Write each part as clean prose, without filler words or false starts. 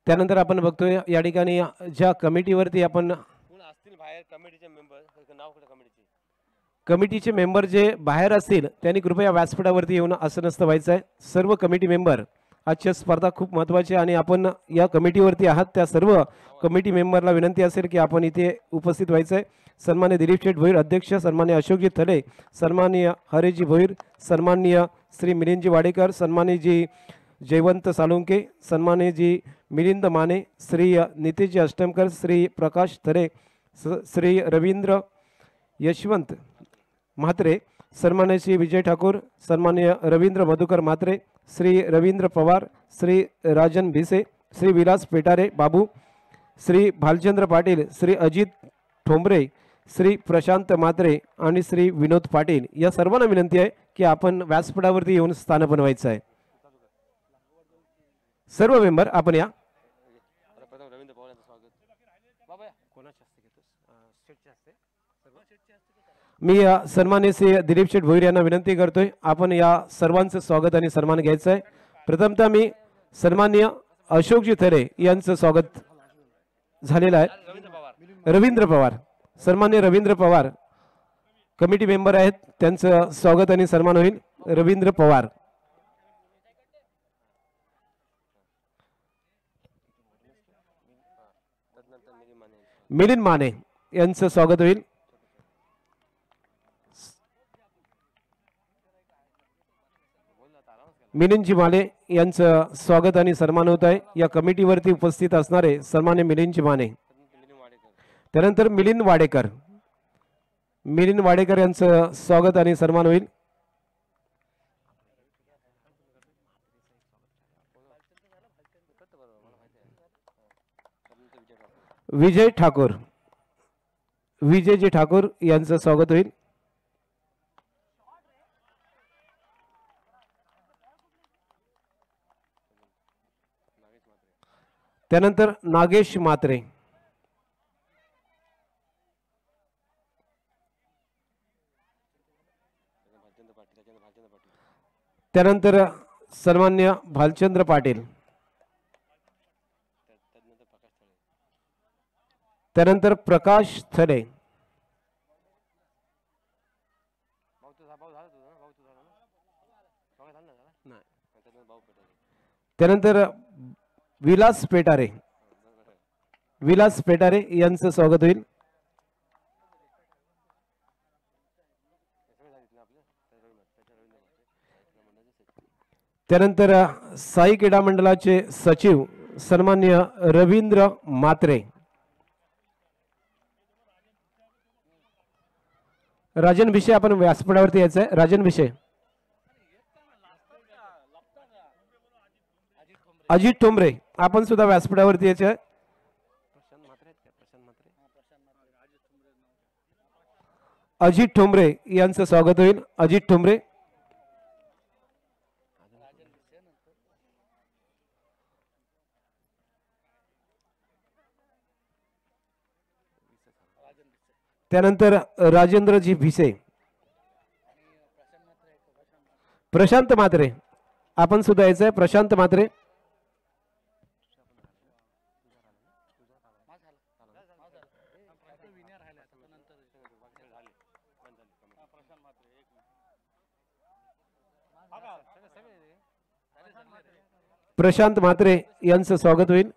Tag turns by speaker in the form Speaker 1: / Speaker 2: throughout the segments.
Speaker 1: त्यानंतर आपण बघतोय या ठिकाणी ज्या कमिटीवरती आपण
Speaker 2: असतील बाहेर कमिटीचे मेंबर नाव कमिटीचे
Speaker 1: कमिटीचे मेंबर जे बाहेर असतील त्यांनी कृपया व्यासपीठावरती येऊन असं नसतं व्हायचं आहे. सर्व कमिटी मेंबर आजच्या स्पर्धा खूप महत्त्वाची आणि आपण या कमिटीवरती आहात त्या सर्व कमिटी मेंबरला विनंती असेल की आपण इथे उपस्थित व्हायचं आहे. सन्मान्य दिलीप शेठ भोईर अध्यक्ष, सन्मान्य अशोकजी थले, सन्माननीय हरेजी भोईर, सन्माननीय श्री मिलिंदजी वाडेकर, सन्माननीय जी जयवंत साळुंके, सन्माननीय जी मिलिंद माने, श्री नितेशजी अष्टमकर, श्री प्रकाश थरे, श्री रवींद्र यशवंत म्हात्रे, सन्मान्य श्री विजय ठाकूर, सन्मान्य रवींद्र मधुकर म्हात्रे, श्री रवींद्र पवार, श्री राजन भिसे, श्री विलास पेटारे बाबू, श्री भालचंद्र पाटील, श्री अजित ठोंबरे, श्री प्रशांत म्हात्रे आणि श्री विनोद पाटील या सर्वांना विनंती आहे की आपण व्यासपीठावरती येऊन स्थान बनवायचं आहे. सर्व मेंबर आपण या. मी सन्मान्य श्री दिलीप शेठ भोईर यांना विनंती करतोय आपण या सर्वांचं स्वागत आणि सन्मान घ्यायचं आहे. प्रथमतः मी सन्मान्य अशोकजी थरे यांचं स्वागत झालेलं आहे. रवींद्र पवार, सन्मान्य रवींद्र पवार कमिटी मेंबर आहेत, त्यांचं स्वागत आणि सन्मान होईल. रवींद्र पवार. मिलिंद माने यांचं स्वागत होईल. मिलिंदजी माने यांचं स्वागत आणि सन्मान होत आहे. या कमिटीवरती उपस्थित असणारे सन्मान्य मिलिंदजी माने. त्यानंतर मिलिंद वाडेकर, मिलिंद वाडेकर यांचं स्वागत आणि सन्मान होईल. विजय ठाकूर, विजयजी ठाकूर यांचं स्वागत होईल. त्यानंतर नागेश म्हात्रे, त्यानंतर सन्मान्य भालचंद्र पाटील, त्यानंतर प्रकाश थले, त्यानंतर विलास पेटारे, विलास पेटारे यांचं स्वागत होईल. त्यानंतर साई क्रीडा मंडळाचे सचिव सन्मान्य रवींद्र म्हात्रे. राजन भिसे आपण व्यासपीठावरती यायचं आहे. राजन भिसे. अजित ठोंबरे आपण सुद्धा व्यासपीठावरती यायचं आहे. अजित ठोंबरे यांचं स्वागत होईल. अजित ठोंबरे. त्यानंतर राजेंद्रजी भिसे, प्रशांत म्हात्रे आपण सुद्धा यायचं आहे. प्रशांत म्हात्रे. प्रशांत म्हात्रे यांचं स्वागत होईल.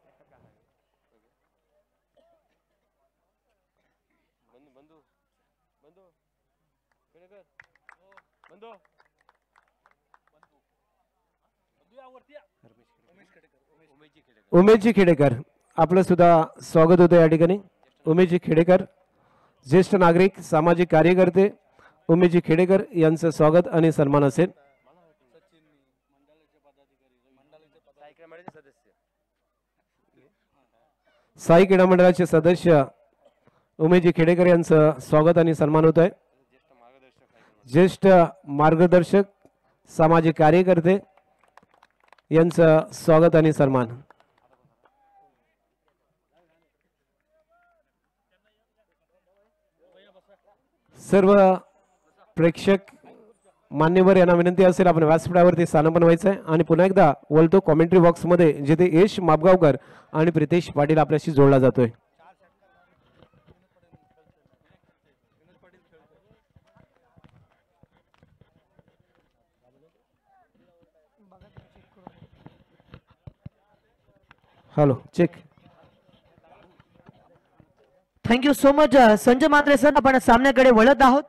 Speaker 1: उमेशजी खेडेकर आपलं सुद्धा स्वागत होतं या ठिकाणी. उमेशजी खेडेकर ज्येष्ठ नागरिक सामाजिक कार्यकर्ते उमेशजी खेडेकर यांचं स्वागत आणि सन्मान असेल. साई क्रीडा मंडळाचे सदस्य उमेशजी खेडेकर यांचं स्वागत आणि सन्मान होत आहे. ज्येष्ठ मार्गदर्शक सामाजिक कार्यकर्ते यांचं स्वागत आणि सन्मान. सर्व प्रेक्षक मान्यवर यांना विनंती असेल आपण व्यासपीठावरती स्थानापन्न व्हायचं आहे आणि पुन्हा एकदा बोलतो कॉमेंट्री बॉक्समध्ये जिथे यश मापगावकर आणि प्रितेश पाटील आपल्याशी जोडला जातोय. Hello check.
Speaker 3: Thank you so much Sanjay Matre sir. आपण सामन्याकडे वळत आहोत.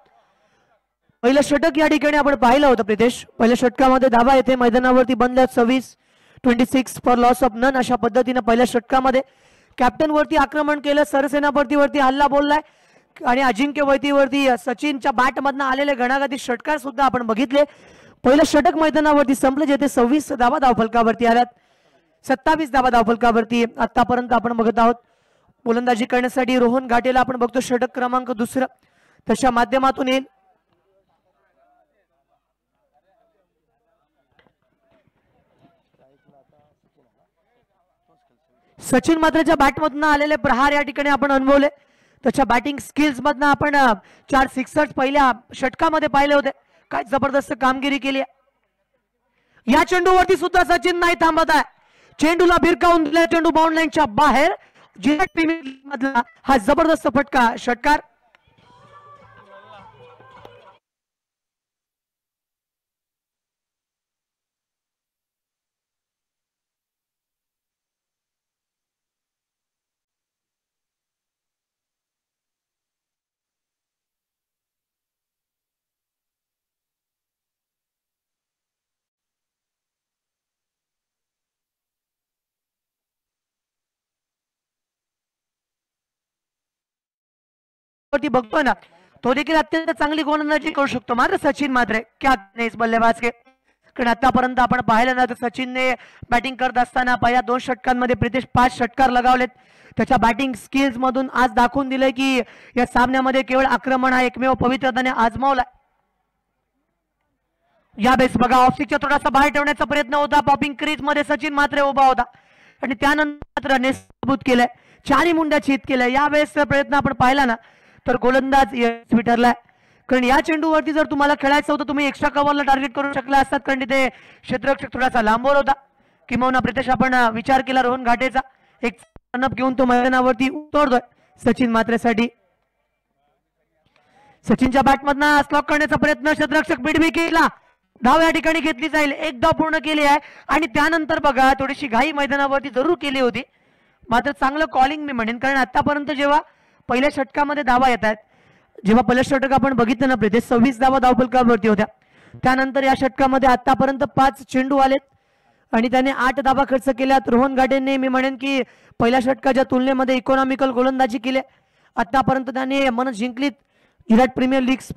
Speaker 3: पहिलं षटक या ठिकाणी आपण पाहिलं होतं प्रितेश. पहिल्या षटकामध्ये धावा येथे मैदानावरती बनल्या 26 फॉर लॉस ऑफ नन. अशा पद्धतीने पहिल्या षटकामध्ये कॅप्टन वरती आक्रमण केलं, सरसेनापतीवरती हल्ला बोललाय आणि अजिंक्य वरती सचिनच्या बॅट मधनं आलेले घणाघाती षटकार सुद्धा आपण बघितले. पहिलं षटक मैदानावरती संपलं जेथे 26 धावा धावफलकावरती आल्यात. 27 धावा धावफलकावरती आतापर्यंत आपण बघत आहोत. गोलंदाजी करण्यासाठी रोहन घाटेला आपण बघतो षटक क्रमांक 2 त्याच्या माध्यमातून येईल. सचिन मात्रेच्या बॅटमधून आलेले प्रहार या ठिकाणी आपण अनुभवले. त्याच्या बॅटिंग स्किल्स मधनं आपण 4 सिक्सर्स पहिल्या षटकामध्ये पाहिले होते. काय जबरदस्त कामगिरी केली. या चेंडूवरती सुद्धा सचिन नाही थांबत आहे. चेंडूला भिरकावून दिला, चेंडू बाउंड लाईनच्या बाहेर. जिल्हा प्रीमियर लीग मधला हा जबरदस्त फटका षटकार. बघतोय ना तो देखील अत्यंत चांगली गोलंदाजी करू शकतो. मात्र सचिन मात्रे क्या बल्लेबाज के. कारण आतापर्यंत आपण पाहिलं ना तर सचिनने बॅटिंग करत असताना पहिल्या 2 षटकांमध्ये प्रितेश 5 षटकार लगावलेत. त्याच्या बॅटिंग स्किल्स मधून आज दाखवून दिले की या सामन्यामध्ये केवळ आक्रमण हा एकमेव पवित्र त्याने आजमावला. यावेळेस बघा ऑफस्टिकच्या थोडासा बाहेर ठेवण्याचा प्रयत्न होता. पॉपिंग क्रीज मध्ये सचिन मात्रे उभा होता आणि त्यानंतर नेस्तभूत केलंय, 4 मुंड्या छेद केल्या. यावेळेस प्रयत्न आपण पाहिला ना तर गोलंदाज यशस्वी ठरलाय. कारण या चेंडूवरती जर तुम्हाला खेळायचं होतं तुम्ही एक्स्ट्रा कव्हरला टार्गेट करू शकला असतात. कारण तिथे क्षेत्ररक्षक थोडासा लांबवर होता. किंवा प्रितेश आपण विचार केला रोहन घाटेचा एक रनअप घेऊन तो मैदानावरती उतरतोय सचिन मात्रेसाठी. सचिनच्या बॅटमधनं स्लॉक करण्याचा प्रयत्न, क्षेत्ररक्षक बिडबी केला. धाव या ठिकाणी घेतली जाईल. एक धाव पूर्ण केली आहे आणि त्यानंतर बघा थोडीशी घाई मैदानावरती जरूर केली होती. मात्र चांगलं कॉलिंग मी म्हणेन. कारण आतापर्यंत जेव्हा पहिल्या षटकामध्ये धावा येत आहेत, जेव्हा पहिलं षटक आपण बघितलं ना प्रितेश 26 धावा धावफलकावरती होत्या. त्यानंतर या षटकामध्ये आतापर्यंत 5 चेंडू आलेत आणि त्याने 8 धावा खर्च केल्यात. रोहन घाटेने मी म्हणेन की पहिल्या षटकाच्या तुलनेमध्ये इकॉनॉमिकल गोलंदाजी केली. आतापर्यंत त्याने मन जिंकलीत Virat premier league.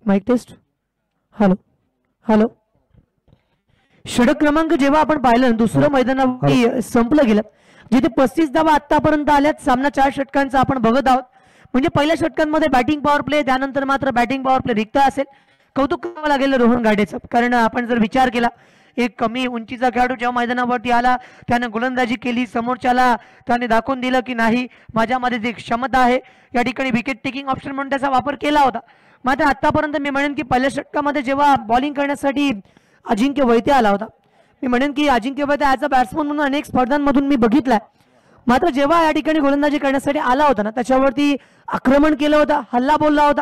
Speaker 3: Mike test. Hello hello. षटक क्रमांक जेव्हा आपण पाहिलं दुसरं मैदानावरती संपलं गेलं जिथे 35 धावा आतापर्यंत आल्यात. सामना 4 षटकांचा आपण बघत आहोत. म्हणजे पहिल्या षटकांमध्ये बॅटिंग पॉवर प्ले, त्यानंतर मात्र बॅटिंग पॉवर प्ले रिक्त असेल. कौतुक करावं लागेल रोहन घाटेचं. कारण आपण जर विचार केला एक कमी उंचीचा खेळाडू जेव्हा मैदानावरती आला त्याने गोलंदाजी केली. समोरच्याला त्याने दाखवून दिलं की नाही माझ्यामध्ये जी क्षमता आहे. या ठिकाणी विकेट टेकिंग ऑप्शन म्हणून त्याचा वापर केला होता. मात्र आतापर्यंत मी म्हणेन की पहिल्या षटकामध्ये जेव्हा बॉलिंग करण्यासाठी अजिंक्य वैते आला होता, मी म्हणेन की अजिंक्य वैते ॲज अ बॅट्समन म्हणून अनेक स्पर्धांमधून मी बघितलाय. मात्र जेव्हा या ठिकाणी गोलंदाजी करण्यासाठी आला होता ना त्याच्यावरती आक्रमण केलं होतं, हल्ला बोलला होता.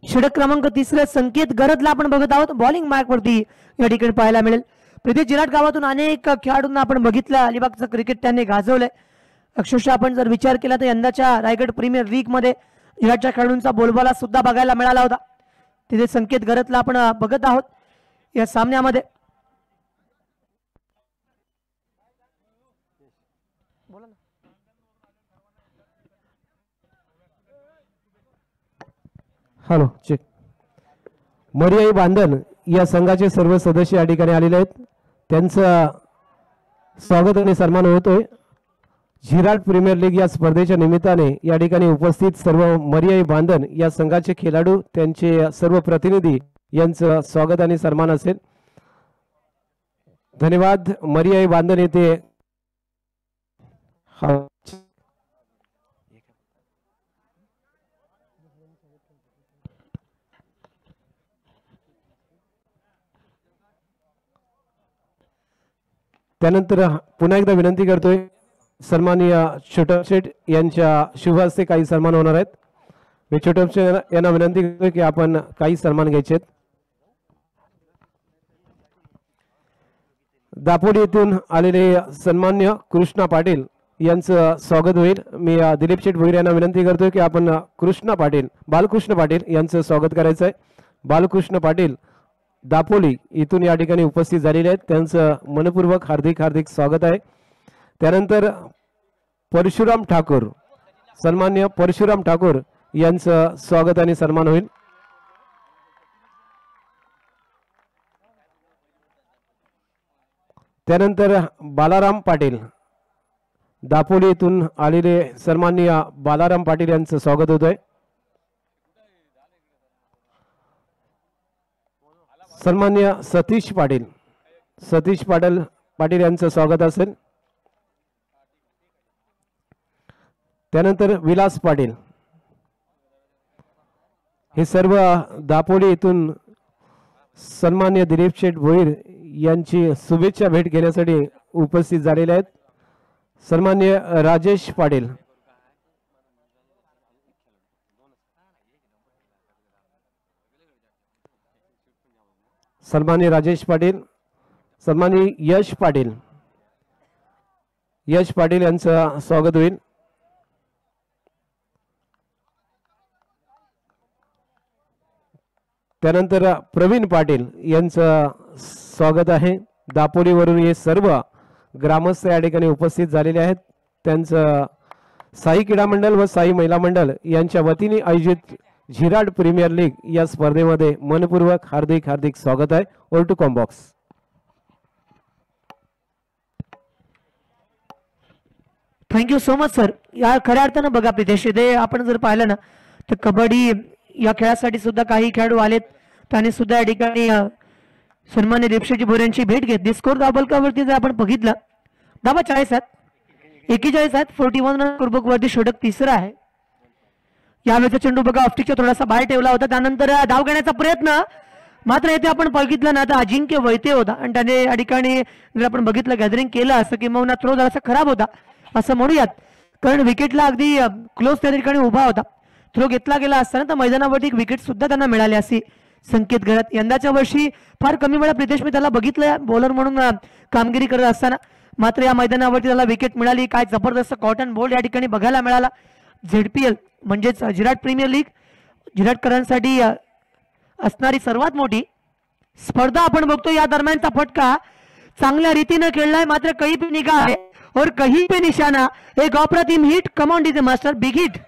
Speaker 3: षटक क्रमांक 3 संकेत गरजला आपण बघत आहोत. बॉलिंग मार्क वरती या ठिकाणी पाहायला मिळेल. प्रितेश जिराट गावातून अनेक खेळाडूंना आपण बघितलं अलिबागचं क्रिकेट त्यांनी गाजवलंय. अक्षरशः आपण जर विचार केला तर यंदाच्या रायगड प्रीमियर लीग मध्ये विराटच्या खेळाडूंचा बोलबाला सुद्धा बघायला मिळाला होता. तिथे संकेत गरजला आपण बघत आहोत या सामन्यामध्ये.
Speaker 1: Hello check. मरियाई बांधन या संघाचे सर्व सदस्य या ठिकाणी आलेले आहेत. त्यांचं स्वागत आणि सन्मान होतोय. झिराट प्रीमियर लीग या स्पर्धेच्या निमित्ताने या ठिकाणी उपस्थित सर्व मरियाई बांधन या संघाचे खेळाडू त्यांचे सर्व प्रतिनिधी यांचं स्वागत आणि सन्मान असेल. धन्यवाद. मरियाई बांधन येथे त्यानंतर पुन्हा एकदा विनंती करतोय सन्माननीय छोटप शेठ यांच्या शुभ हस्ते काही सन्मान होणार आहेत. मी छोटप शेठ यांना विनंती करतोय की आपण काही सन्मान घ्यायचे आहेत. दापोली येथून आलेले सन्मान्य कृष्णा पाटील यांचं स्वागत होईल. मी दिलीप शेठ भोईर यांना विनंती करतोय की आपण कृष्णा पाटील बालकृष्ण पाटील यांचं स्वागत करायचं आहे. बालकृष्ण पाटील दापोली इथून या ठिकाणी उपस्थित झालेले आहेत. त्यांचं मनपूर्वक हार्दिक स्वागत आहे. त्यानंतर परशुराम ठाकूर सन्मान्य परशुराम ठाकूर यांचं स्वागत आणि सन्मान होईल. त्यानंतर बालाराम पाटील दापोली येथून आलेले सन्माननीय बालाराम पाटील यांचं स्वागत होत आहे. सन्मान्य सतीश पाटील यांचं स्वागत असेल. त्यानंतर विलास पाटील हे सर्व दापोली येथून सन्मान्य दिलीप शेठ भोईर यांची शुभेच्छा भेट घेण्यासाठी उपस्थित झालेले आहेत. सन्मान्य राजेश पाटील सन्मान्य राजेश पाटील सन्मान्य यश पाटील यांचं स्वागत होईल. त्यानंतर प्रवीण पाटील यांचं स्वागत आहे. दापोलीवरून हे सर्व ग्रामस्थ या ठिकाणी उपस्थित झालेले आहेत. त्यांचं साई क्रीडा मंडळ व साई महिला मंडळ यांच्या वतीने आयोजित झिराट प्रीमियर लीग या स्पर्धेमध्ये मनपूर्वक हार्दिक स्वागत आहे. Over to comm box.
Speaker 3: Thank you so much sir. या खऱ्या अर्थानं बघा प्रितेश इथे आपण जर पाहिलं ना तर कबड्डी या खेळासाठी सुद्धा काही खेळाडू आलेत. त्याने सुद्धा या ठिकाणी सन्मान्य दिलीपशेठी भोईर यांची भेट घेतली. स्कोर दाबलकावरती जर आपण बघितलं दाबा 41 आहेत 41 रन स्कोरबुक वरती षटक तिसरा आहे. यावेळेचा चेंडू बघा ऑफस्टिकच्या थोडासा बाहेर ठेवला होता. त्यानंतर धाव घेण्याचा प्रयत्न मात्र येथे आपण बघितलं ना तर अजिंक्य वैते होता आणि त्याने या ठिकाणी जर आपण बघितलं गॅदरिंग केलं असं किंवा थ्रो जरासा खराब होता असं म्हणूयात. कारण विकेटला अगदी क्लोज त्या ठिकाणी उभा होता. थ्रो घेतला गेला असताना तर मैदानावरती एक विकेट सुद्धा त्यांना मिळाली अशी संकेत करत. यंदाच्या वर्षी फार कमी वेळा प्रितेश मी त्याला बघितलं बॉलर म्हणून कामगिरी करत असताना मात्र या मैदानावरती त्याला विकेट मिळाली. काय जबरदस्त कॉटन बोल्ड या ठिकाणी बघायला मिळाला. ZPL म्हणजेच झिराट प्रीमियर लीग झिराटकरांसाठी असणारी सर्वात मोठी स्पर्धा आपण बघतो. या दरम्यानचा फटका चांगल्या रीतीने खेळलाय मात्र कहीं पे निगाह है और कहीं पे निशाना. एक अप्रतिम hit. Come on DJ master big hit.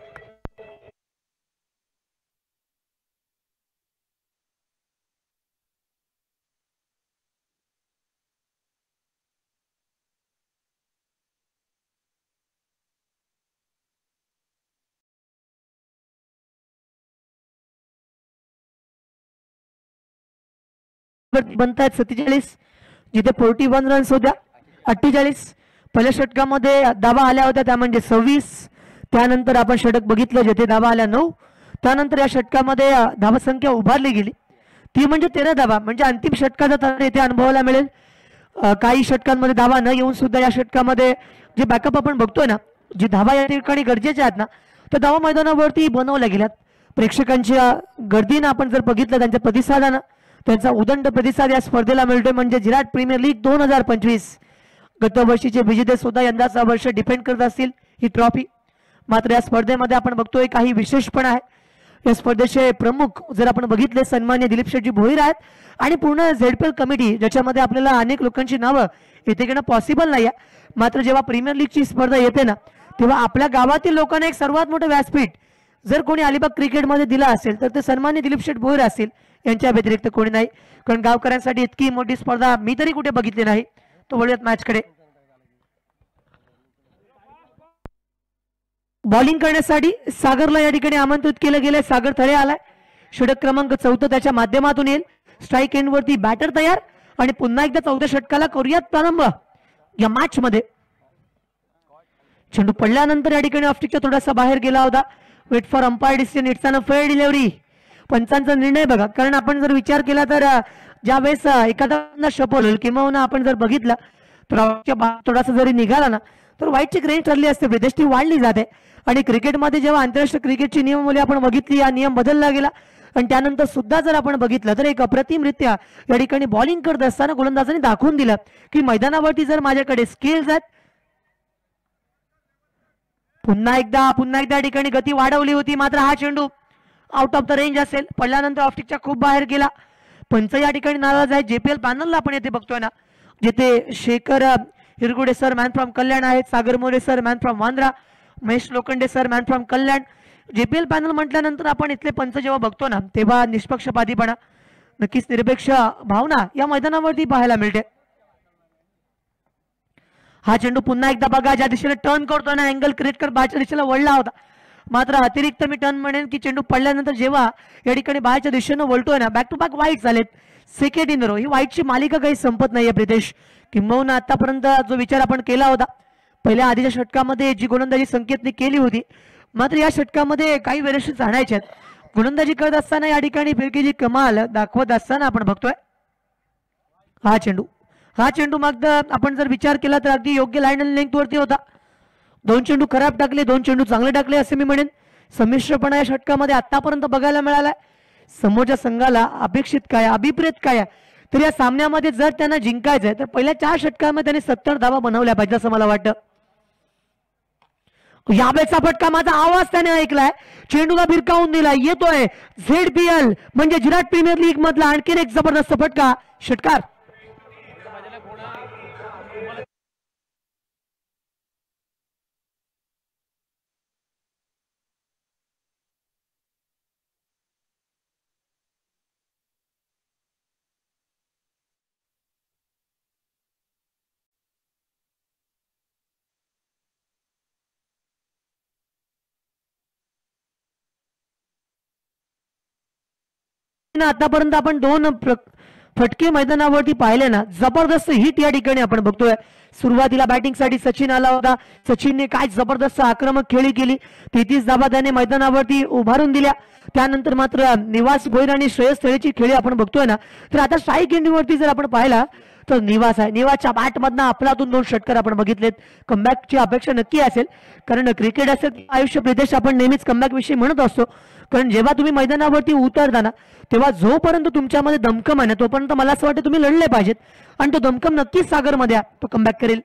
Speaker 3: बनतायत 47 जिथे 41 रन्स होत्या 48. पहिल्या षटकामध्ये धावा आल्या होत्या त्या म्हणजे 26. त्यानंतर आपण षटक बघितलं जिथे धावा आल्या 9. त्यानंतर या षटकामध्ये धावा संख्या उभारली गेली ती म्हणजे 13 धावा. म्हणजे अंतिम षटकाचा तर येथे अनुभवायला मिळेल. काही षटकांमध्ये धावा न येऊन सुद्धा या षटकामध्ये जे बॅकअप आपण बघतोय ना जी धावा या ठिकाणी गरजेच्या आहेत ना त्या धावा मैदानावरती बनवल्या गेल्यात. प्रेक्षकांच्या गर्दीनं आपण जर बघितलं त्यांच्या प्रतिसादानं त्यांचा उदंड प्रतिसाद या स्पर्धेला मिळतोय. म्हणजे झिराट प्रीमियर लीग 2025 गत वर्षीचे विजेते सुद्धा यंदाचा वर्ष डिफेंड करत असतील ही ट्रॉफी. मात्र या स्पर्धेमध्ये आपण बघतोय काही विशेष पण आहे. या स्पर्धेचे प्रमुख जर आपण बघितले सन्मान्य दिलीप शेठजी भोईर आहेत आणि पूर्ण ZPL कमिटी ज्याच्यामध्ये आपल्याला अनेक लोकांची नावं येथे घेणं पॉसिबल नाही आहे. मात्र जेव्हा प्रीमियर लीगची स्पर्धा येते ना तेव्हा आपल्या गावातील लोकांना एक सर्वात मोठं व्यासपीठ जर कोणी अलिबाग क्रिकेटमध्ये दिला असेल तर ते सन्मान्य दिलीप शेठ भोईर असतील, यांच्या व्यतिरिक्त कोणी नाही. कारण गावकऱ्यांसाठी इतकी मोठी स्पर्धा मी तरी कुठे बघितली नाही. तो वळूयात मॅचकडे. बॉलिंग करण्यासाठी सागरला या ठिकाणी आमंत्रित केलं गेलंय. सागर थळे आलाय. षटक क्रमांक 14 त्याच्या माध्यमातून येईल. स्ट्राईक एंड वरती बॅटर तयार आणि पुन्हा एकदा 14 षटकाला करूयात प्रारंभ या मॅच मध्ये. चेंडू पडल्यानंतर या ठिकाणी ऑफस्टिकच्या थोडासा बाहेर गेला होता. Wait for umpire decision. It's unfair delivery. पंचांचा निर्णय बघा. कारण आपण जर विचार केला तर ज्यावेळेस एखादा शपल होईल किंवा आपण जर बघितलं तर थोडासा जरी निघाला ना तर वाईटची रेंज ठरली असते. प्रदेश ती वाढली जाते. आणि क्रिकेटमध्ये जेव्हा आंतरराष्ट्रीय क्रिकेटची नियमावली आपण बघितली, हा नियम बदलला गेला. आणि त्यानंतर सुद्धा जर आपण बघितलं तर एक अप्रतिमरित्या या ठिकाणी बॉलिंग करत असताना गोलंदाजांनी दाखवून दिलं की मैदानावरती जर माझ्याकडे स्किल्स आहेत. पुन्हा एकदा ठिकाणी गती वाढवली होती. मात्र हा चेंडू आउट ऑफ द रेंज असेल. पडल्यानंतर ऑफस्टिकच्या खूप बाहेर गेला. पंच या ठिकाणी नाराज आहे. JPL पॅनलला आपण येथे बघतोय ना, जिथे Shekhar Hirgude sir man from Kalyan आहेत, Sagar More sir man from Vandra, Mahesh Lokhande sir man from Kalyan. JPL panel म्हटल्यानंतर आपण इथले पंच जेव्हा बघतो ना तेव्हा निष्पक्षपातीपणा, नक्कीच निरपेक्ष भावना या मैदानावरती पाहायला मिळते. हा चेंडू पुन्हा एकदा बघा, ज्या दिशेने टर्न करतो ना अँगल क्रिएट कर बाहेरच्या दिशेला वळला होता. मात्र अतिरिक्त मी टर्न म्हणेन की चेंडू पडल्यानंतर जेव्हा या ठिकाणी बाहेरच्या दिशेनं वळतोय ना, बॅक टू बॅक वाईट झालेत. Second in row. ही वाईटची मालिका काही संपत नाहीये प्रितेश. किंबहुना आतापर्यंत जो विचार आपण केला होता पहिल्या आधीच्या षटकामध्ये जी गोलंदाजी संकेतने केली होती, मात्र या षटकामध्ये काही व्हेरिएशन्स आणायचे आहेत. गोलंदाजी करत असताना या ठिकाणी फिरकीची कमाल दाखवत असताना आपण बघतोय हा चेंडू मग आपण जर विचार केला तर अगदी योग्य लाईन आणि लेंथ वरती होता. 2 चेंडू खराब टाकले, 2 चेंडू चांगले टाकले असे मी म्हणेन. संमिश्रपणा या षटकामध्ये आतापर्यंत बघायला मिळालाय. समोरच्या संघाला अपेक्षित काय, अभिप्रेत काय, तर या सामन्यामध्ये जर त्यांना जिंकायचंय तर पहिल्या 4 षटकामध्ये त्यांनी 70 धावा बनवल्या पाहिजे असं मला वाटतं. यावेळेचा फटका, माझा आवाज त्याने ऐकलाय, चेंडूला भिरकावून दिलाय. येतोय ZPL म्हणजे गुजरात प्रीमियर लीग मधला आणखीन एक जबरदस्त फटका. षटकार आतापर्यंत आपण 2 फटके मैदानावरती पाहिले ना, जबरदस्त हिट या ठिकाणी आपण बघतोय. सुरुवातीला बॅटिंगसाठी सचिन आला होता. सचिनने काय जबरदस्त आक्रमक खेळी केली. 33 धावा त्याने मैदानावरती उभारून दिल्या. त्यानंतर मात्र निवास भोईर आणि श्रेयस तळेची खेळी आपण बघतोय ना, तर आता स्ट्राईक एंडवरती जर आपण पाहिला तर निवास आहे. निवासच्या बॅटमधनं आपल्यातून 2 षटकार आपण बघितलेत. कमबॅकची अपेक्षा नक्की असेल, कारण क्रिकेट असेल आयुष्य प्रदेश आपण नेहमीच कमबॅक विषयी म्हणत असतो. कारण जेव्हा तुम्ही मैदानावरती उतरता ना तेव्हा जोपर्यंत तुमच्यामध्ये दमकम आहे ना तोपर्यंत मला असं वाटतं तुम्ही लढले पाहिजेत. आणि तो दमकम नक्कीच सागरमध्ये तो कमबॅक करेल.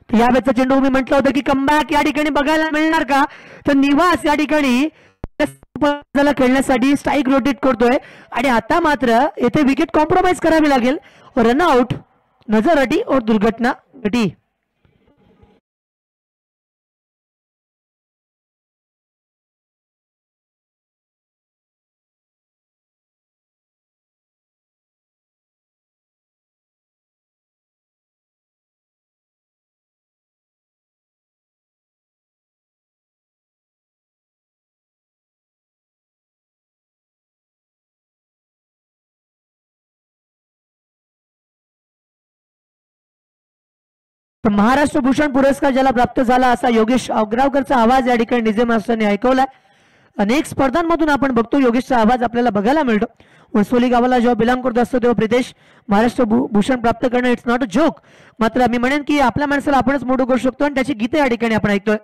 Speaker 3: यावेळेचा चेंडू मी म्हटलं होतं की कमबॅक या ठिकाणी बघायला मिळणार का, तर निवास या ठिकाणी खेळण्यासाठी स्ट्राईक रोटेट करतोय. आणि आता मात्र येथे विकेट कॉम्प्रोमाइज करावी लागेल. रनआउट, नजर अटी और दुर्घटना घटी. महाराष्ट्र भूषण पुरस्कार ज्याला प्राप्त झाला असा योगेश अग्रावकरचा आवाज या ठिकाणी डीजे मास्टरने ऐकवलाय. अनेक स्पर्धांमधून आपण बघतो योगेशचा आवाज आपल्याला बघायला मिळतो. वसोली गावाला जेव्हा बिलॉंग करत असतो तेव्हा प्रितेश महाराष्ट्र भूषण प्राप्त करणं इट्स नॉट अ जोक. मात्र मी म्हणेन की आपल्या माणसाला आपणच मोठं करू शकतो आणि त्याची गीते या ठिकाणी आपण ऐकतोय.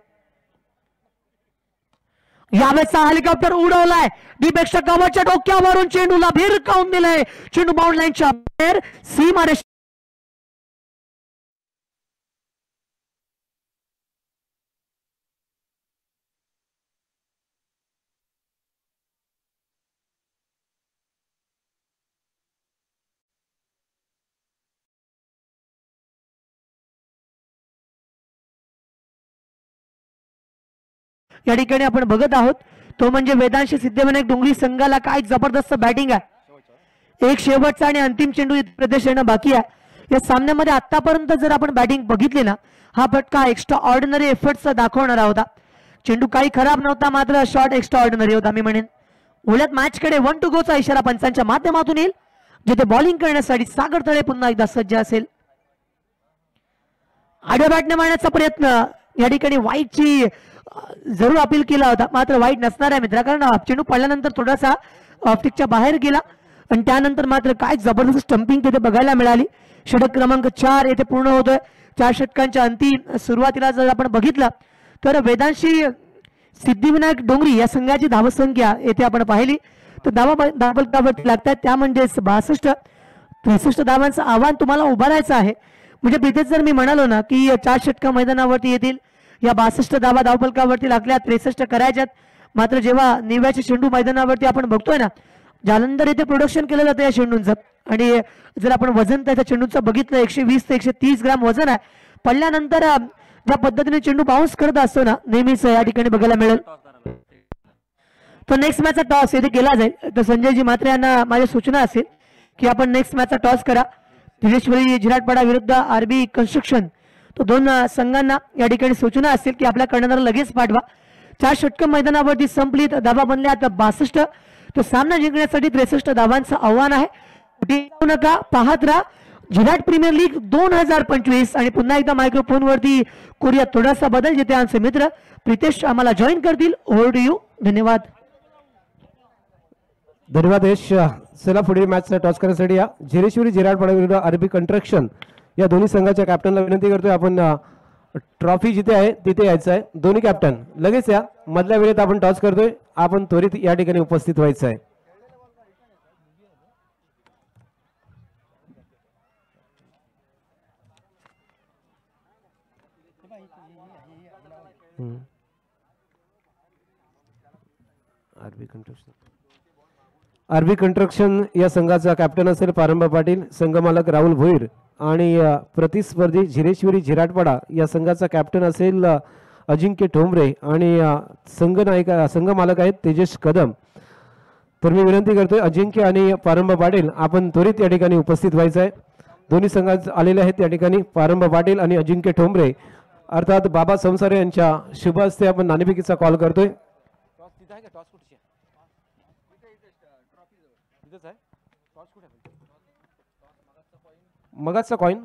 Speaker 3: यावेळेचा हेलिकॉप्टर उडवलाय. दीपेक्षा गावाच्या डोक्यावरून चेंडूला भिरकावून दिलाय. चेंडू बाउंड लाईनच्या बाहेर. सीमा रेषा या ठिकाणी आपण बघत आहोत तो म्हणजे वेदांश सिद्धिविनायक डोंगरी संघाला काय जबरदस्त बॅटिंग आहे। एक शेवटचा आणि अंतिम चेंडू प्रदेश येणं बाकी आहे। या सामन्यामध्ये आतापर्यंत जर आपण बॅटिंग बघितली ना, हा फटका एक्स्ट्रा ऑर्डिनरी एफर्ट्स दाखवणारा होता। चेंडू काही खराब नव्हता, मात्र शॉट एक्स्ट्रा ऑर्डिनरी होता मी म्हणेन। उलट मॅच कडे 1 to go चा इशारा पंचांच्या माध्यमातून येईल, जिथे बॉलिंग करण्यासाठी सागर तळे पुन्हा एकदा सज्ज असेल। आडव्या बॅटने मारण्याचा प्रयत्न, या ठिकाणी वाईटची जरूर अपील केला होता, मात्र वाईट नसणार आहे मित्रा, कारण चेंडू पडल्यानंतर थोडासा ऑप्टिकच्या बाहेर गेला आणि त्यानंतर मात्र काय जबरदस्त स्टंपिंग तिथे बघायला मिळाली। षटक क्रमांक 4 येथे पूर्ण होतोय। 4 षटकांच्या अंतिम सुरुवातीला जर आपण बघितलं तर वेदांशी सिद्धिविनायक डोंगरी या संघाची धावसंख्या येथे आपण पाहिली तर धावफलकावरती लागतात त्या म्हणजे 62, 63 धावांचं आव्हान तुम्हाला उभारायचं आहे। म्हणजे तिथेच जर मी म्हणालो ना की 4 षटका मैदानावरती येतील, या 62 धावा धावफलकावरती लागल्या, 63 करायच्यात, मात्र जेव्हा निव्याचे चेंडू मैदानावरती आपण बघतोय ना, जालंधर येथे प्रोडक्शन केलं जातं या चेंडूंचं, आणि जर आपण वजन त्याच्या चेंडूचं बघितलं 120 ते 130 ग्राम वजन आहे। पडल्यानंतर ज्या पद्धतीने चेंडू बाउन्स करत असतो ना, नेहमीच या ठिकाणी बघायला मिळेल। तो नेक्स्ट मॅचचा टॉस येथे केला जाईल। तर संजयजी मात्रे यांना माझी सूचना असेल की आपण नेक्स्ट मॅचचा टॉस करा। तिलेश्वरी झिराटपाडा विरुद्ध आरबी कन्स्ट्रक्शन, तो दोन संघांना या ठिकाणी सूचना असेल की आपल्या कर्णधाराला लगेच पाठवा। 4 षटकं मैदानावरती संपलीत, धावा बनल्या आता 62। तो सामना जिंकण्यासाठी 63 धावांचं आव्हान आहे। कुठे जाऊ नका, पाहत राहा झिराट प्रीमियर लीग 2025। आणि पुन्हा एकदा मायक्रोफोन वरती करूया थोडासा बदल, जिथे आमचे मित्र प्रितेश आम्हाला जॉईन करतील। ओव्हर टू यू, धन्यवाद।
Speaker 1: धन्यवाद यश। चला पुढील मॅचचा टॉस करण्यासाठी या झिरेश्वरी झिराटपाडा विरुद्ध आरबी कंस्ट्रक्शन या दोन्ही संघाच्या कॅप्टनला विनंती करतोय, आपण ट्रॉफी जिथे आहे तिथे यायचं आहे। दोन्ही कॅप्टन लगेच या, मधल्या वेळेत आपण टॉस करतोय, आपण त्वरित या ठिकाणी उपस्थित व्हायचं आहे। आरबी कंस्ट्रक्शन या संघाचा कॅप्टन असेल पारंबा पाटील, संघमालक राहुल भोईर, आणि प्रतिस्पर्धी झिरेश्वरी झिराटपाडा या संघाचा कॅप्टन असेल अजिंक्य ठोंबरे, आणि संघ मालक आहेत तेजस कदम। तर मी विनंती करतोय अजिंक्य आणि पारंबा पाटील आपण त्वरित या ठिकाणी उपस्थित व्हायचं आहे। दोन्ही संघात आलेले आहेत या ठिकाणी पारंबा पाटील आणि अजिंक्य ठोंबरे, अर्थात बाबा संसारे यांच्या शुभ हस्ते आपण नाणेफेकीचा कॉल करतोय। मगाचा कॉइन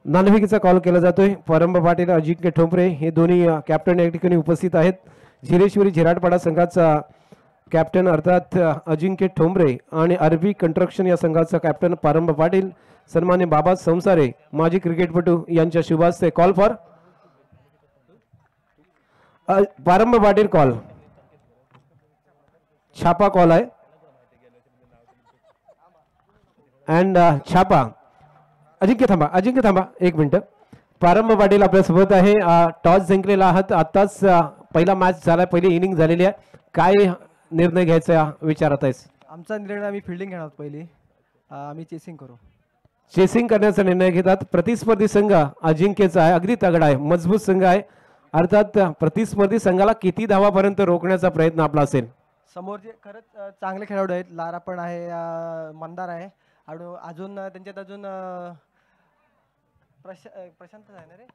Speaker 1: नाणेफेकीचा कॉल केला जातोय। पारंबा पाटील अजिंक्य ठोंबरे हे दोन्ही कॅप्टन या ठिकाणी उपस्थित आहेत। झिरेश्वरी झिराटपाडा संघाचा कॅप्टन अर्थात अजिंक्य ठोंबरे आणि आरबी कंस्ट्रक्शन या संघाचा कॅप्टन पारंबा पाटील, सन्मान्य बाबा संसारे माजी क्रिकेटपटू यांच्या शुभ हस्ते कॉल फॉर पारंबा पाटील। कॉल छापा कॉल आहे अँड छापा। अजिंक्य थांबा एक मिनिट। पारंबा पाटील आपल्या सोबत आहे, टॉस जिंकलेला आहात, आताच पहिला मॅच झाला, पहिली इनिंग झालेली आहे, काय निर्णय घ्यायचा विचारात आहेस?
Speaker 4: आमचा निर्णय आम्ही फिल्डिंग घेणार पहिली, आम्ही चेसिंग करू।
Speaker 1: चेसिंग करण्याचा निर्णय घेतात। प्रतिस्पर्धी संघ अजिंक्यचा आहे, अगदी तगडा आहे, मजबूत संघ आहे, अर्थात प्रतिस्पर्धी संघाला किती धावापर्यंत रोखण्याचा प्रयत्न आपला असेल?
Speaker 4: समोरचे खरंच चांगले खेळाडू आहेत, लारा पण आहे, मंदार आहे, अजून त्यांच्यात अजून प्रशांत आहे ना रे,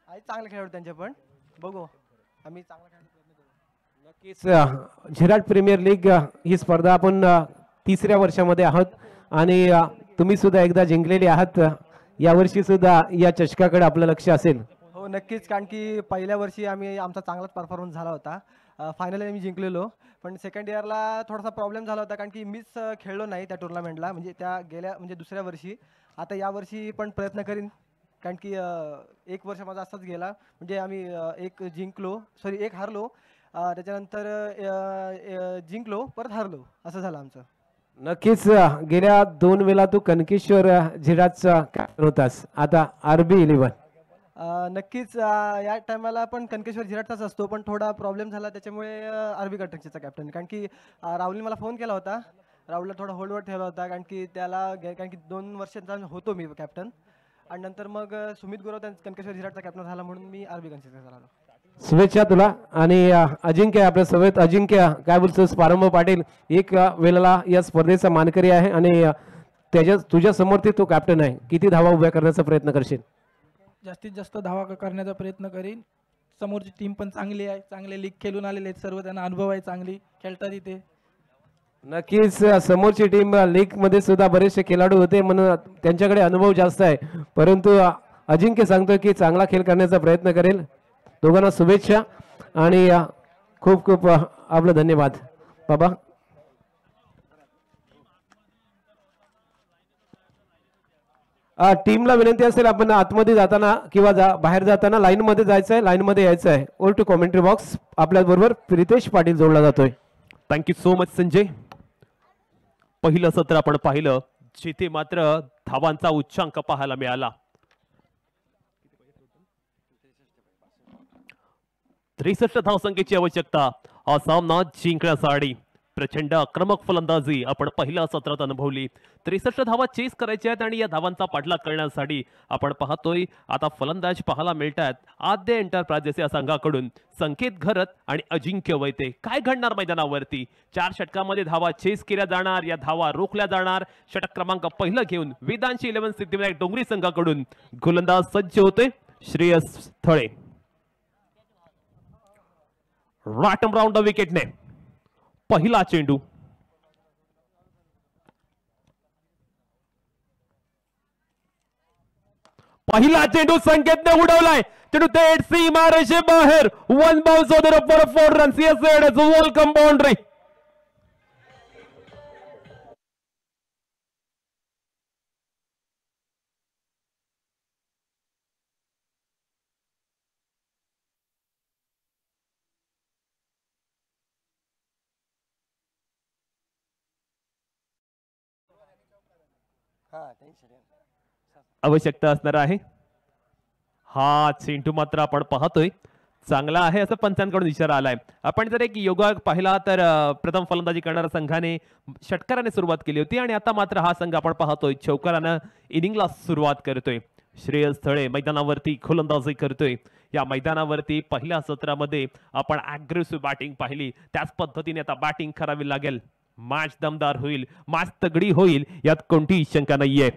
Speaker 4: आहे चांगले खेळाडू त्यांचे पण, बघू आम्ही चांगला खेळायचा प्रयत्न करू।
Speaker 1: नक्कीच झिराट प्रीमियर लीग ही स्पर्धा आपण 3ऱ्या वर्षामध्ये आहोत आणि तुम्ही सुद्धा एकदा जिंकलेले आहात, यावर्षी सुद्धा या चषकाकडे आपलं लक्ष असेल।
Speaker 4: हो नक्कीच, कारण की पहिल्या वर्षी आमचा चांगलाच परफॉर्मन्स झाला होता, फायनली आम्ही जिंकलेलो, पण सेकंड इयरला थोडासा प्रॉब्लेम झाला होता, कारण की मीच खेळलो नाही त्या टुर्नामेंटला, म्हणजे त्या गेल्या म्हणजे दुसऱ्या वर्षी। आता या वर्षी पण प्रयत्न करीन, कारण की 1 वर्ष माझा असाच गेला, म्हणजे आम्ही एक हारलो, त्याच्यानंतर जिंकलो, परत हारलो, असं झालं आमचं।
Speaker 1: नक्कीच गेल्या 2 वेळा तू कनकेश्वर झिराटचा कॅप्टन होतास, आता आरबी 11
Speaker 4: नक्कीच या टायमाला पण कनकेश्वर झिराटचाच असतो, पण थोडा प्रॉब्लेम झाला त्याच्यामुळे आरबी कटकचा कॅप्टन. कारण की राहुलने मला फोन केला होता, राहुलला थोडा होल्डवर ठेवला होता कारण की कारण की 2 वर्षांचा होतो मी कॅप्टन, आणि नंतर मग सुमित गुरव त्यांचा कनकेश्वर झिराटचा कॅप्टन झाला म्हणून मी आरबी कनकेश्वरचा झालो.
Speaker 1: शुभेच्छा तुला. आणि अजिंक्य आपल्या सोबत. अजिंक्य काय बोलतोस? प्रारंभ पाटील एक वेळेला या स्पर्धेचा मानकरी आहे आणि तुझ्या समोर तो कॅप्टन आहे. किती धावा उभ्या करण्याचा प्रयत्न करशील?
Speaker 5: जास्तीत जास्त धावा करण्याचा प्रयत्न करीन. समोरची टीम पण चांगली आहे, चांगले लीग खेळून आलेले आहेत सर्व, त्यांना अनुभव आहे, चांगली खेळतात इथे.
Speaker 1: नक्कीच समोरची टीम लीग मध्ये सुद्धा बरेचसे खेळाडू होते म्हणून त्यांच्याकडे अनुभव जास्त आहे, परंतु अजिंक्य सांगतोय की चांगला खेळ करण्याचा प्रयत्न करेल. दोघांना शुभेच्छा आणि खूप खूप आपलं धन्यवाद बाबा. टीमला विनंती असेल आपण आतमध्ये जाताना किंवा बाहेर जाताना लाईन मध्ये जायचं आहे, लाईन मध्ये यायचं आहे. Over to commentary box. आपल्या बरोबर प्रितेश पाटील जोडला जातोय.
Speaker 6: Thank you so much Sanjay. पहिलं सत्र आपण पाहिलं जिथे मात्र धावांचा उच्चांक पाहायला मिळाला. 63 धावसंख्येची आवश्यकता हा सामना जिंकण्यासाठी. प्रचंड आक्रमक फलंदाजी आपण पहिल्या सत्रात अनुभवली. 63 धावा चेस करायच्या आहेत आणि या धावांचा पाठलाग करण्यासाठी आपण पाहतोय आता फलंदाज पाहायला मिळतात आद्य एंटरप्राइजेस या संघाकडून संकेत घरत आणि अजिंक्य वैते. काय घडणार मैदानावरती? 4 षटकामध्ये धावा चेस केल्या जाणार, या धावा रोखल्या जाणार. षटक क्रमांक पहिलं घेऊन वेदांची 11 सिद्धिविनायक डोंगरी संघाकडून गोलंदाज सज्ज होते श्रेयस थळे. राटम राऊंड विकेटने पहिला चेंडू. पहिला चेंडू संकेतने उडवलाय. चेंडू थेट सीमारेषे बाहेर. 1 bounce on for 4 runs. Yes it is welcome boundary. आवश्यकता असणार आहे. हा चेंडू मात्र आपण पाहतोय चांगला आहे असं पंचांकडून इशारा आलाय. आपण जर एक योगा पाहिला तर प्रथम फलंदाजी करणाऱ्या संघाने षटकाराने सुरुवात केली होती आणि आता मात्र हा संघ आपण पाहतोय चौकारानं इनिंगला सुरुवात करतोय. श्रेयस थळे मैदानावरती गोलंदाजी करतोय. या मैदानावरती पहिल्या सत्रामध्ये आपण अग्रेसिव्ह बॅटिंग पाहिली, त्याच पद्धतीने आता बॅटिंग करावी लागेल. मॅच दमदार होईल, मॅच तगडी होईल यात कोणतीही शंका नाहीये.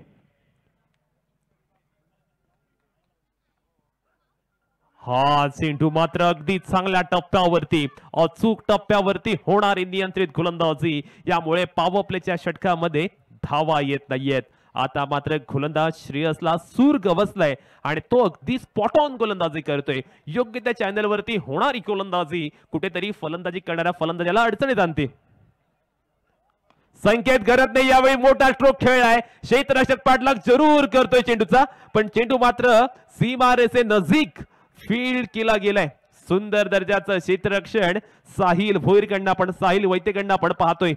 Speaker 6: हा चेंडू मात्र अगदी चांगल्या टप्प्यावरती, अचूक टप्प्यावरती होणारी नियंत्रित गोलंदाजी, यामुळे पॉवर प्लेच्या षटकामध्ये धावा येत नाहीयेत. आता मात्र गोलंदाज श्रेयसला सूर गवसलाय आणि तो अगदी स्पॉट ऑन गोलंदाजी करतोय. योग्य त्या चॅनलवरती होणारी गोलंदाजी कुठेतरी फलंदाजी करणाऱ्या फलंदाजाला अडचणीत आणते. संकेत घरतने यावेळी मोठा स्ट्रोक खेळलाय. क्षेत्ररक्षक पाठलाग जरूर करतोय चेंडूचा, पण चेंडू मात्र सीमारेषे नजीक फील्ड केला गेलाय. सुंदर दर्जाचं क्षेत्ररक्षण साहिल भोईरकडनं आपण साहिल वैतेकडनं आपण पाहतोय.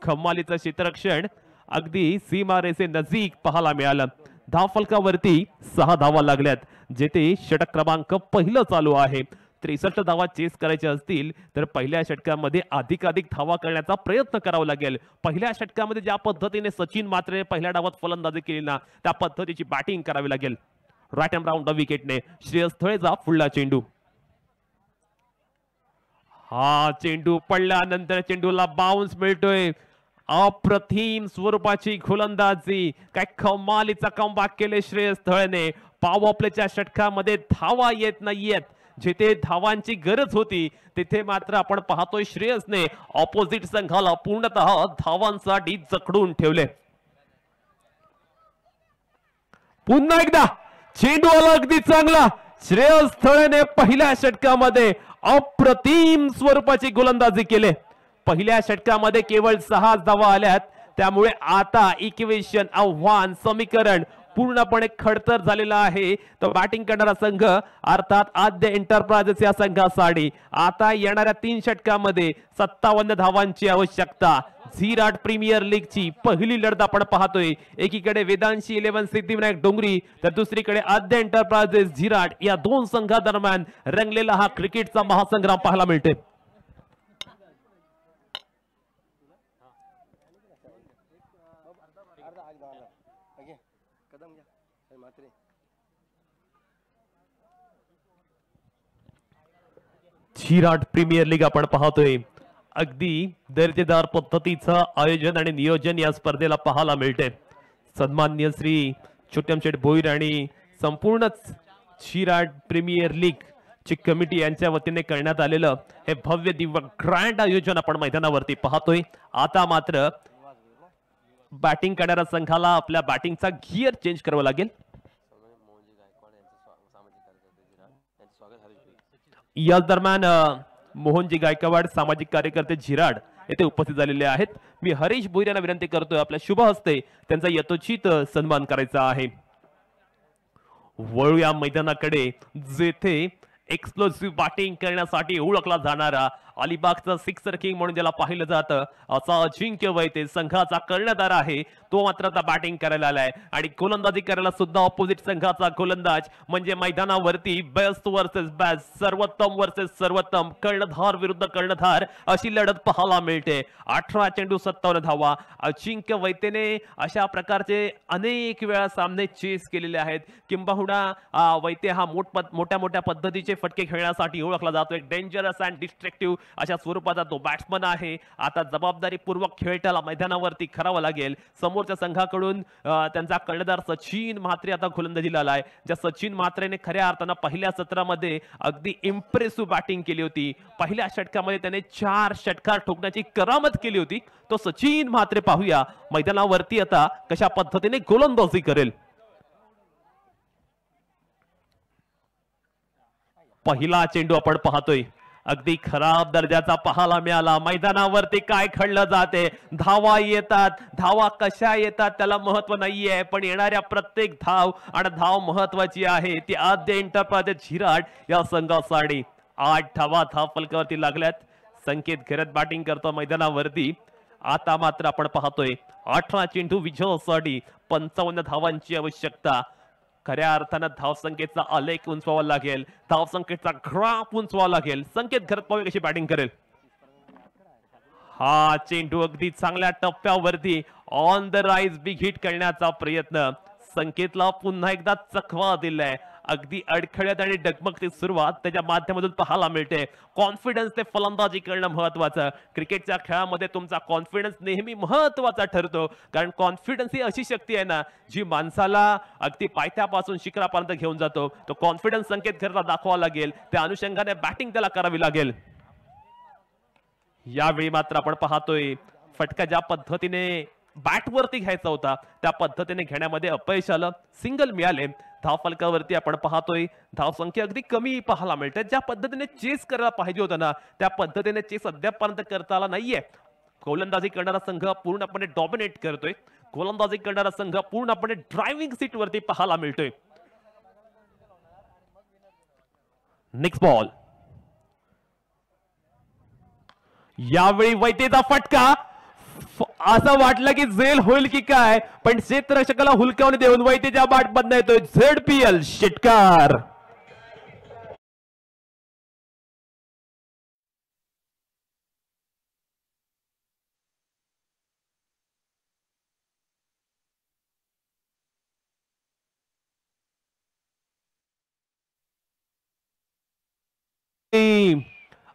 Speaker 6: कमालीचं क्षेत्ररक्षण अगदी सीमारेषे नजीक पाहायला मिळालं. धावफलकावरती 6 धावा लागल्यात, जेथे षटक क्रमांक पहिलं चालू आहे. 63 धावा चेस करायच्या असतील तर पहिल्या षटकामध्ये अधिकाधिक धावा करण्याचा प्रयत्न करावा लागेल. पहिल्या षटकामध्ये ज्या पद्धतीने सचिन मात्रे पहिल्या डावात फलंदाजी केली ना, त्या पद्धतीची बॅटिंग करावी लागेल. राईट हँड राऊंड विकेटने श्रेयस थळेचा पुढला चेंडू. हा चेंडू पडल्यानंतर चेंडूला बाउन्स मिळतोय. अप्रतिम स्वरूपाची गोलंदाजी, काय कमालीचा कमबॅक केले श्रेयस थळेने. पॉवर प्लेच्या षटकामध्ये धावा येत नाहीयेत. जिथे धावांची गरज होती तिथे मात्र आपण पाहतोय श्रेयसने ऑपोजिट संघाला पूर्णतः धावांसाठी जखडून ठेवले. पुन्हा एकदा चेंडू आला अगदी चांगला. श्रेयस थळेने पहिल्या षटकामध्ये अप्रतिम स्वरूपाची गोलंदाजी केली. पहिल्या षटकामध्ये केवळ 6 धावा आल्यात, त्यामुळे आता इक्वेशन आव्हान समीकरण पूर्णपणे खडतर झालेला आहे. तो बॅटिंग करणारा संघ अर्थात आद्य एंटरप्राइजेस या संघासाठी आता येणाऱ्या 3 षटकामध्ये 57 धावांची आवश्यकता. झिराट प्रीमियर लीगची पहिली लढत आपण पाहतोय. एकीकडे वेदांशी 11 सिद्धिविनायक डोंगरी तर दुसरीकडे आद्य एंटरप्राइजेस झिराट या 2 संघादरम्यान रंगलेला हा क्रिकेटचा महासंग्राम पाहायला मिळते. झिराट प्रीमियर लीग आपण पाहतोय. अगदी दर्जेदार पद्धतीचं आयोजन आणि नियोजन या स्पर्धेला पाहायला मिळते. सन्माननीय श्री छोट्यामशेठ भोईर आणि संपूर्ण झिराट प्रीमियर लीग ची कमिटी यांच्या वतीने करण्यात आलेलं हे भव्य दिव्य ग्रँड आयोजन आपण मैदानावरती पाहतोय. आता मात्र बॅटिंग करणाऱ्या संघाला आपल्या बॅटिंगचा गिअर चेंज करावा लागेल. याच दरम्यान मोहनजी गायकवाड सामाजिक कार्यकर्ते झिराड येथे उपस्थित झालेले आहेत. मी हरीश भोईर यांना विनंती करतोय आपल्या शुभ हस्ते त्यांचा यथोचित सन्मान करायचा आहे. वळू या मैदानाकडे जेथे एक्सप्लोसिव्ह बॅटिंग करण्यासाठी ओळखला जाणारा अलिबागचा सिक्सर किंग म्हणून ज्याला पाहिलं जातं असा अजिंक्य वैते संघाचा कर्णधार आहे. तो मात्र आता बॅटिंग करायला आलाय आणि गोलंदाजी करायला सुद्धा ऑपोजिट संघाचा गोलंदाज म्हणजे मैदानावरती बेस्ट वर्सेस बेस्ट, सर्वोत्तम वर्सेस सर्वोत्तम, कर्णधार विरुद्ध कर्णधार अशी लढत पाहायला मिळते. 18 चेंडू 57 धावा. अजिंक्य वैतेने अशा प्रकारचे अनेक वेळा सामने चेस केलेले आहेत. किंबहुना वैते हा मोठ्या मोठ्या पद्धतीचे फटके खेळण्यासाठी ओळखला जातो. एक डेंजरस अँड डिस्ट्रक्टिव्ह अशा स्वरूपाचा तो बॅट्समन आहे. आता जबाबदारीपूर्वक खेळ त्याला मैदानावरती करावा लागेल. समोरच्या संघाकडून त्यांचा कर्णधार सचिन म्हात्रे आता गोलंदाजीला आलाय. ज्या सचिन म्हात्रेने खऱ्या अर्थानं पहिल्या सत्रामध्ये अगदी इम्प्रेसिव्ह बॅटिंग केली होती. पहिल्या षटकामध्ये त्याने 4 षटकार ठोकण्याची करामत केली होती. तो सचिन म्हात्रे पाहूया मैदानावरती आता कशा पद्धतीने गोलंदाजी करेल. पहिला चेंडू आपण पाहतोय अगदी खराब दर्जाचा पाहायला मिळाला. मैदानावरती काय खेळलं जाते, धावा येतात, धावा कशा येतात त्याला महत्व नाहीये, पण येणाऱ्या प्रत्येक धाव आणि धाव महत्वाची आहे. ती आद्य एंटरप्राइजेस झिराट या संघासाठी 8 धावा धाव फलकावरती लागल्यात. संकेत घरत बॅटिंग करतो मैदानावरती. आता मात्र आपण पाहतोय 18 चेंडू विजयासाठी 55 धावांची आवश्यकता. खऱ्या अर्थानं धावसंख्येचा आलेख उंचवावा लागेल, धावसंख्येचा ग्राफ उंचवावा लागेल. संकेत घरत पाहूया कशी बॅटिंग करेल. हा चेंडू अगदी चांगल्या टप्प्यावरती on the rise big hit करण्याचा प्रयत्न. संकेतला पुन्हा एकदा चकवा दिलाय. अगदी अडखळ्यात आणि डगमगती सुरुवात त्याच्या माध्यमातून पाहायला मिळते. कॉन्फिडन्स ते फलंदाजी करणं महत्वाचं. क्रिकेटच्या खेळामध्ये तुमचा कॉन्फिडन्स नेहमी महत्वाचा ठरतो, कारण कॉन्फिडन्स ही अशी शक्ती आहे ना जी माणसाला अगदी पायथ्यापासून शिखरापर्यंत घेऊन जातो. तो कॉन्फिडन्स संकेत घरला दाखवावा लागेल. त्या अनुषंगाने बॅटिंग त्याला करावी लागेल. यावेळी मात्र आपण पाहतोय फटका ज्या पद्धतीने बॅटवरती घ्यायचा होता त्या पद्धतीने घेण्यामध्ये अपयश आलं. सिंगल मिळाले. धाव फलकावरती आपण पाहतोय धावसंख्या अगदी कमी पाहायला मिळते. ज्या पद्धतीने चेस करायला पाहिजे होतं ना त्या पद्धतीने चेस अद्यापपर्यंत करता आला नाहीये. गोलंदाजी करणारा संघ पूर्णपणे डॉमिनेट करतोय. गोलंदाजी करणारा संघ पूर्णपणे ड्रायव्हिंग सीट वरती पाहायला मिळतोय. Next ball. यावेळी वैतेचा फटका. असं वाटलं की झेल होईल की काय, पण क्षेत्ररक्षकाला हुलकावणी देऊन वैतेच्या बाट बंद येतोय. ZPL षटकार.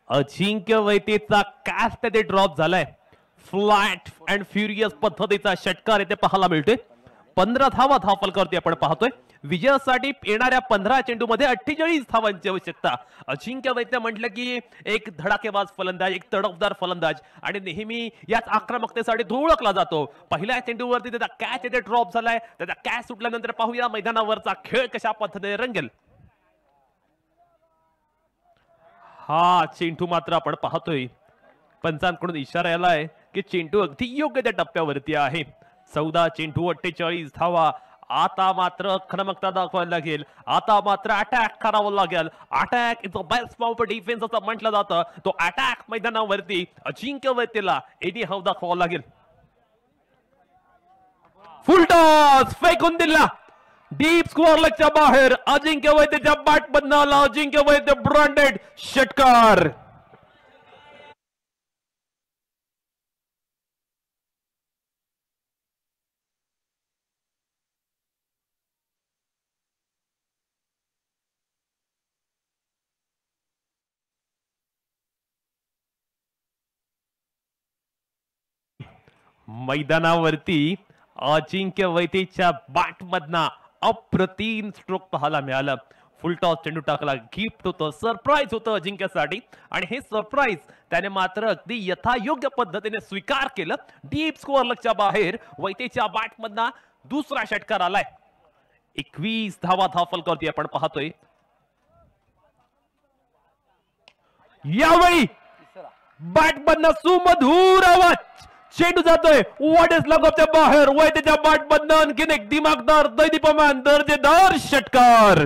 Speaker 6: अजिंक्य वैतेचा कास्ट ते ड्रॉप झालाय. फ्लॅट अँड फ्युरियस पद्धतीचा षटकार इथे पाहायला मिळतोय. 15 धावा धाव फलकावरती आपण पाहतोय. विजयासाठी येणाऱ्या 15 चेंडूमध्ये 48 धावांची आवश्यकता. अजिंक्य वैद्य म्हटलं की एक धडाकेबाज फलंदाज, एक तडफदार फलंदाज आणि नेहमी याच आक्रमकतेसाठी तो ओळखला जातो. पहिल्या चेंडूवरती त्याचा कॅच इथे ड्रॉप झालाय. त्याचा कॅच सुटल्यानंतर पाहूया मैदानावरचा खेळ कशा पद्धतीने रंगेल. हा चेंडू मात्र आपण पाहतोय पंचांकडून इशारा आलाय की चेंडू अगदी योग्य त्या टप्प्यावरती आहे. 14 चेंडू 48 धावा आता मात्र आक्रमकता दाखवायला लागेल, आता मात्र अटॅक करावं लागेल. Attack is the best form of defence असं म्हटलं जातं. तो अटॅक मैदानावरती अजिंक्यवरतीला एनी हाव दाखवावं लागेल. फुल टॉस फेकून दिला डीप स्कोअर लगच्या बाहेर. अजिंक्य वैद्यच्या बॅट मधनं आला अजिंक्य वैद्य ब्रँडेड षटकार. मैदानावरती अजिंक्य वैद्यच्या बॅट मधना अप्रतिम स्ट्रोक पाहायला मिळालं. फुल टॉस चेंडू टाकला. गिफ्ट होतं, सरप्राईज होतं अजिंक्यसाठी आणि हे सरप्राईज त्याने मात्र अगदी यथायोग्य पद्धतीने स्वीकार केलं. डीप स्कोअर लक्षच्या बाहेर वैद्यच्या बॅट मधना दुसरा षटकार आलाय. 21 धावा धावफलकावरती आपण पाहतोय. यावेळी बॅट मधनं सुमधुर आवाज चेंडू जातोय व्हॉट इज लगोच्या बाहेर. वैद्यच्या बॅट मधनं आणखीन एक दिमागदार दैदिप्यमान दर्जेदार षटकार.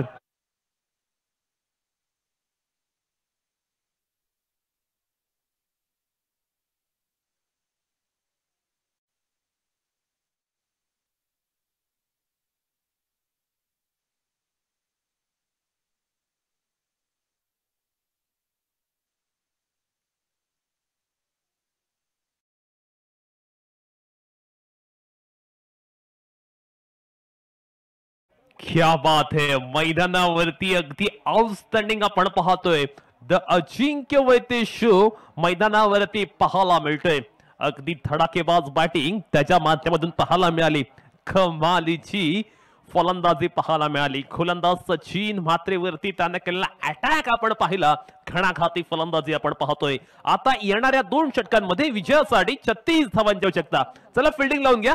Speaker 6: क्या बात है. मैदानावरती अगदी आउटस्टँडिंग आपण पाहतोय. द अजिंक्य वैद्य शो मैदानावरती पाहायला मिळतोय. अगदी धडाकेबाज बॅटिंग त्याच्या माध्यमातून पाहायला मिळाली. कमालीची फलंदाजी पाहायला मिळाली. गोलंदाज सचिन म्हात्रेवरती त्याने केलेला अटॅक आपण पाहिला. घणाघाती फलंदाजी आपण पाहतोय. आता येणाऱ्या 2 षटकांमध्ये विजयासाठी 36 धावांची आवश्यकता. चला फिल्डिंग लावून घ्या.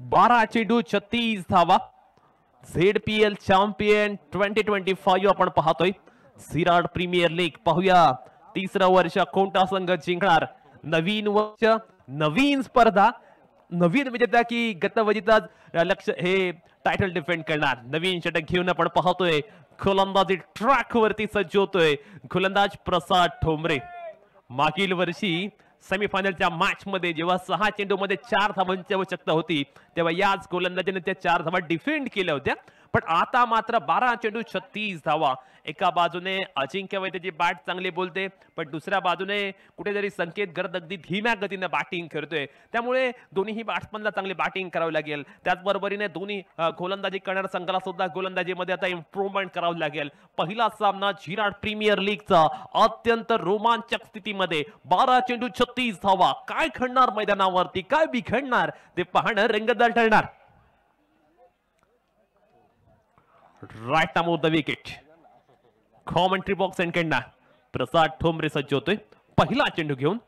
Speaker 6: 12 चेंडू 36 धावा. ZPL चॅम्पियन 2025 आपण पाहतोय. विराट प्रीमियर लीग पाहूया. 3रं वर्ष कोणता संघ जिंकणार. नवीन वर्ष नवीन स्पर्धा नवीन विजेता की गत विजेता लक्ष हे टायटल डिफेंड करणार. नवीन षटक घेऊन आपण पाहतोय. गोलंदाजी ट्रॅक वरती सज्ज होतोय गोलंदाज प्रसाद ठोंबरे. मागील वर्षी सेमीफायनलच्या मॅच मध्ये जेव्हा 6 चेंडूमध्ये 4 धावांची आवश्यकता होती तेव्हा याच गोलंदाजीने त्या 4 धावा डिफेंड केल्या होत्या. पण आता मात्र 12 चेंडू 36 धावा. एका बाजूने अजिंक्य वैद्यची बॅट चांगली बोलते पण दुसऱ्या बाजूने कुठेतरी संकेत गरज अगदी धीम्या गतीने बॅटिंग करतोय. त्यामुळे दोन्ही बॅट्समनला चांगली बॅटिंग करावी लागेल. त्याचबरोबरीने दोन्ही गोलंदाजी करणाऱ्या संघाला सुद्धा गोलंदाजीमध्ये आता इम्प्रूव्हमेंट करावी लागेल. पहिला सामना विराट प्रीमियर लीगचा अत्यंत रोमांचक स्थितीमध्ये 12 चेंडू 36 धावा. काय घडणार मैदानावरती काय बिघडणार ते पाहणं रंगतदार ठरणार. Right name of the wicket. Commentary box एंडकडनं प्रसाद ठोंबरे सज्ज होतोय पहिला चेंडू घेऊन.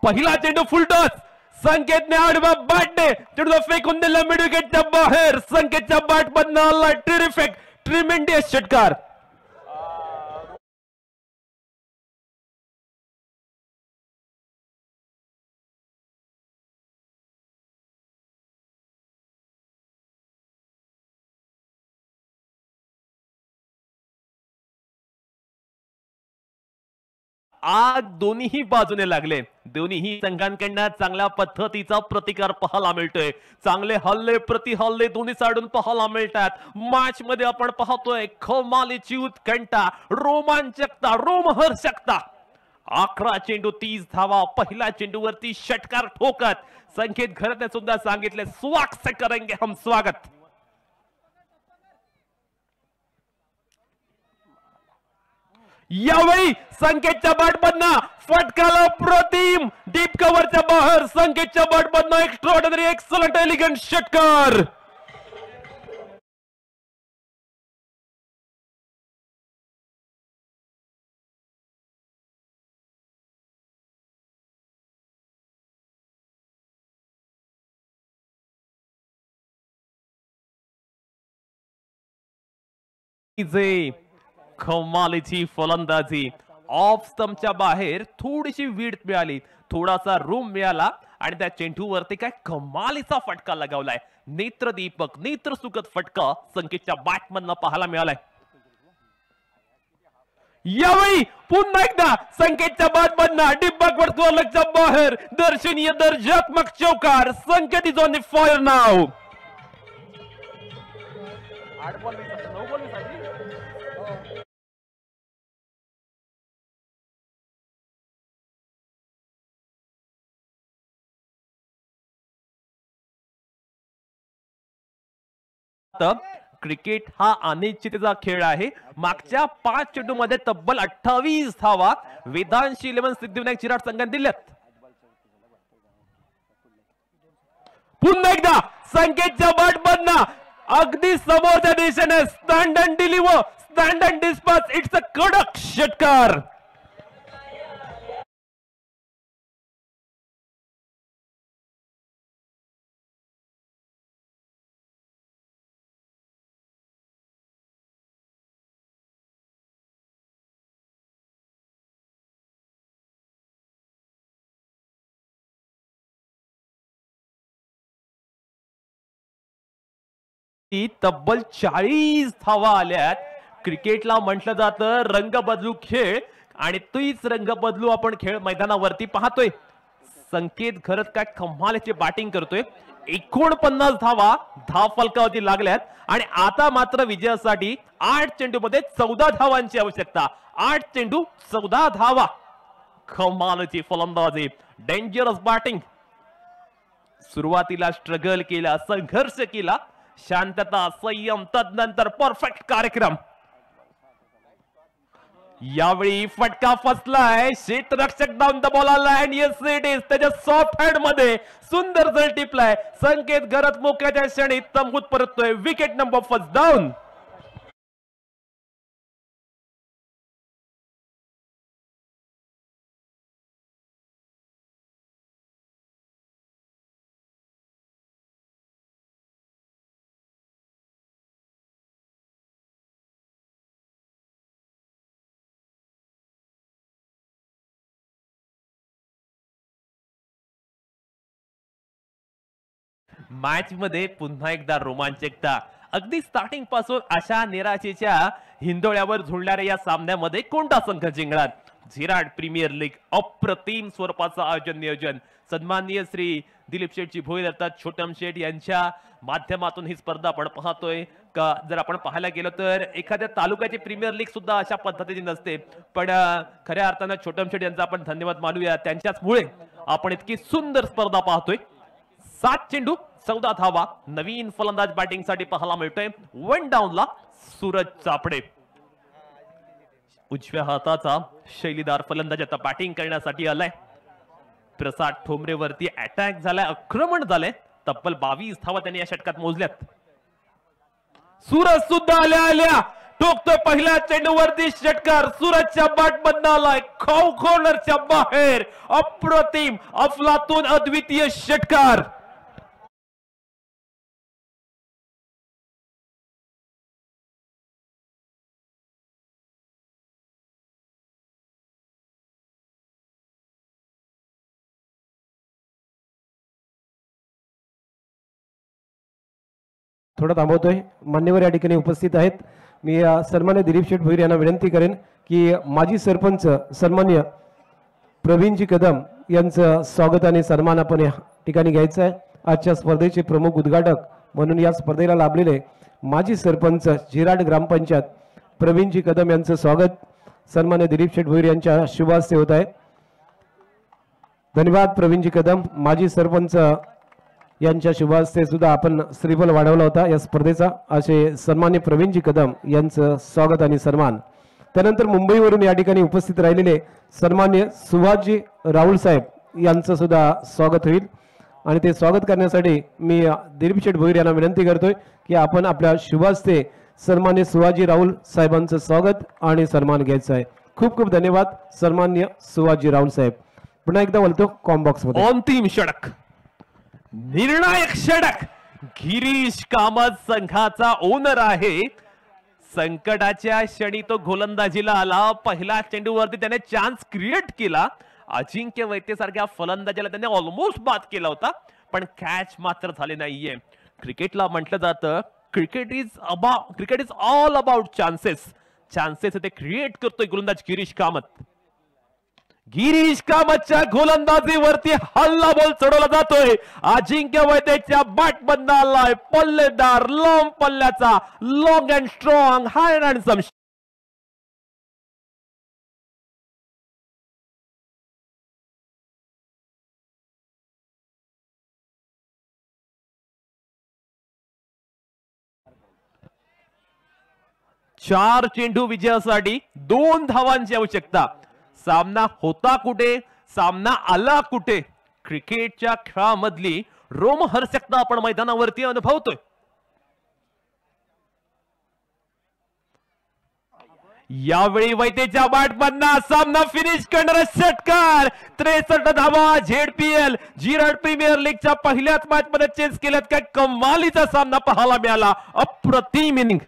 Speaker 6: पहिला चेंडू फुल टॉस. संकेतने आडवा बॅटने चेंडू फेकून दिला मिड विकेटच्या बाहेर. संकेतच्या बॅट मधनं आला टेरिफिक ट्रिमेंडियस षटकार. आग दोन्ही बाजूने लागले. दोन्ही संघांकडनं चांगल्या पद्धतीचा प्रतिकार पाहायला मिळतोय. चांगले हल्ले प्रति हल्ले दोन्ही साइडून पाहायला मिळतात. मॅच मध्ये आपण पाहतोय कमालीची उत्कंठा रोमांचकता रोमहर्षकता. 11 चेंडू 30 धावा. पहिल्या चेंडूवरती षटकार ठोकत संकेत घरने सुद्धा सांगितले स्वागत से करेंगे हम स्वागत. यावेळी संकेतच्या बॅटमधनं फटकाला प्रतिम डीप कव्हरच्या बाहेर. संकेतच्या बॅटमधनं एक्स्ट्राऑर्डिनरी एक्सलंट एलिगंट षटकार. कमालीची फलंदाजी ऑफ स्टंपच्या बाहेर थोडीशी विड्थ मिळाली, थोडासा रूम मिळाला आणि त्या चेंडूवरती काय कमालीचा फटका लगावलाय. नेत्रदीपक नेत्रसुखद फटका संकेतच्या बॅटमधनं पाहायला मिळालाय. यावेळी पुन्हा एकदा संकेतच्या बॅटमधनं डिब्बाक वर्तुळाच्या बाहेर दर्शनीय दर्जात्मक चौकार. Sanket is on the fire नाव. क्रिकेट हा अनिश्चिततेचा खेळ आहे. मागच्या 5 चेंडूमध्ये तब्बल 28 धावा वेदांशी 11 सिद्धिविनायक चिराड संघाने दिल्यात. पुन्हा एकदा संकेतच्या बॅटमधनं अगदी समोरच्या दिशेने stand and deliver, stand and dispatch. It's a कडक षटकार. तब्बल 40 धावा आल्यात. क्रिकेटला म्हटलं जातं रंग बदलू खेळ आणि तोच रंग बदलू आपण खेळ मैदानावरती पाहतोय. संकेत खरंच काय कमालीची बॅटिंग करतोय. 49 धावा फलकावरती लागल्यात आणि आता मात्र विजयासाठी 8 चेंडूमध्ये 14 धावांची आवश्यकता. 8 चेंडू 14 धावा. कमालीची फलंदाजी, डेंजरस बॅटिंग. सुरुवातीला स्ट्रगल केला, संघर्ष केला, शांतता, संयम, तदनंतर परफेक्ट कार्यक्रम. यावेळी फटका फसलाय. क्षेत्ररक्षक डाऊन द बॉल आलाय. Yes it is. त्याच्या सॉफ्ट हँड मध्ये सुंदर जल टिपलाय. संकेत घरात मोक्याच्या क्षणी तंबूत परततोय. Wicket number first down. Match मध्ये पुन्हा एकदा रोमांचकता. अगदी स्टार्टिंग पासून अशा निराशेच्या हिंदोळ्यावर झुलणाऱ्या या सामन्यामध्ये कोणता संघ जिंकणार? झिराड प्रीमियर लीग अप्रतिम स्वरूपाचं आयोजन नियोजन. सन्माननीय श्री दिलीप शेठजी भोईर अर्थात छोटम शेठ यांच्या माध्यमातून ही स्पर्धा आपण पाहतोय. का जर आपण पाहायला गेलो तर एखाद्या तालुक्याची प्रीमियर लीग सुद्धा अशा पद्धतीने नसते. पण खऱ्या अर्थानं छोटम शेठ यांचा आपण धन्यवाद मानूया. त्यांच्याच मुळे आपण इतकी सुंदर स्पर्धा पाहतोय. 7 चेंडू 14 धावा. नवीन फलंदाज बॅटिंग साठी पाहायला मिळतोय. 1 डाऊनला सूरज चापडे. उजव्या हाताचा शैलीदार फलंदाज आता बॅटिंग करण्यासाठी आलाय. प्रसाद ठोंबरेवरती अटॅक झालाय, आक्रमण झालंय. तब्बल 22 धावा त्यांनी या षटकात मोजल्यात. सूरज सुद्धा आल्या ठोकतोय पहिल्या चेंडूवरती षटकार. सूरजच्या बॅटमधनं आलाय खौ कॉर्नरच्या बाहेर. अप्रतिम, अफलातून, अद्वितीय षटकार.
Speaker 1: थोडा थांबवतोय. मान्यवर या ठिकाणी उपस्थित आहेत. मी सन्मान्य दिलीप शेठ भोईर यांना विनंती करेन की माजी सरपंच सन्मान्य प्रवीणजी कदम यांचं स्वागत आणि सन्मान आपण या ठिकाणी घ्यायचं आहे. आजच्या स्पर्धेचे प्रमुख उद्घाटक म्हणून या स्पर्धेला लाभलेले माजी सरपंच झिराड ग्रामपंचायत प्रवीणजी कदम यांचं स्वागत सन्मान्य दिलीप शेठ भोईर यांच्या शुभ हस्ते होत आहे. धन्यवाद प्रवीणजी कदम. माजी सरपंच यांच्या शुभ हस्ते सुद्धा आपण श्रीफल वाढवला होता या स्पर्धेचा. असे सन्मान्य प्रवीणजी कदम यांचं स्वागत आणि सन्मान. त्यानंतर मुंबईवरून या ठिकाणी उपस्थित राहिलेले सन्मान्य सुभाषजी राहुल साहेब यांचं सुद्धा स्वागत होईल. आणि ते स्वागत करण्यासाठी मी दिलीप शेठ भोईर यांना विनंती करतोय की आपण आपल्या शुभ हस्ते सन्मान्य सुभाषजी राहुल साहेबांचं स्वागत आणि सन्मान घ्यायचा आहे. खूप खूप धन्यवाद सन्मान्य सुभाषजी राहुल साहेब. पुन्हा एकदा बोलतो कॉम्बॉक्स मध्ये.
Speaker 6: अंतिम षटक, निर्णायक षटक. गिरीश कामत संघाचा ओनर आहे. संकटाच्या क्षणी तो गोलंदाजीला आला. पहिला चेंडूवरती त्याने चान्स क्रिएट केला. अजिंक्य वैद्य सारख्या फलंदाजाला त्याने ऑलमोस्ट बाद केला होता, पण कॅच मात्र झाले नाहीये. क्रिकेटला म्हटलं जातं cricket is all about chances. Chances ते क्रिएट करतोय गोलंदाज गिरीश कामत. गिरीश कामतच्या गोलंदाजीवरती हल्ला बॉल चढवला जातोय. अजिंक्य वैद्यच्या बॅट बंद आलाय. पल्लेदार लांब पल्ल्याचा long and strong high handsome. चार चेंडू विजयासाठी 2 धावांची आवश्यकता. सामना होता कुठे, सामना आला कुठे, क्रिकेटच्या खेळामधली रोमहर्षकता आपण मैदानावरती अनुभवतोय. यावेळी वैद्यच्या बॅटमधना सामना फिनिश करणारा षटकार. 63 धावा. झेडपीएल जिराड प्रीमियर लीगच्या पहिल्याच मॅच मध्ये चेस केल्यात. काय कमालीचा सामना पाहायला मिळाला. अप्रतिम इनिंग.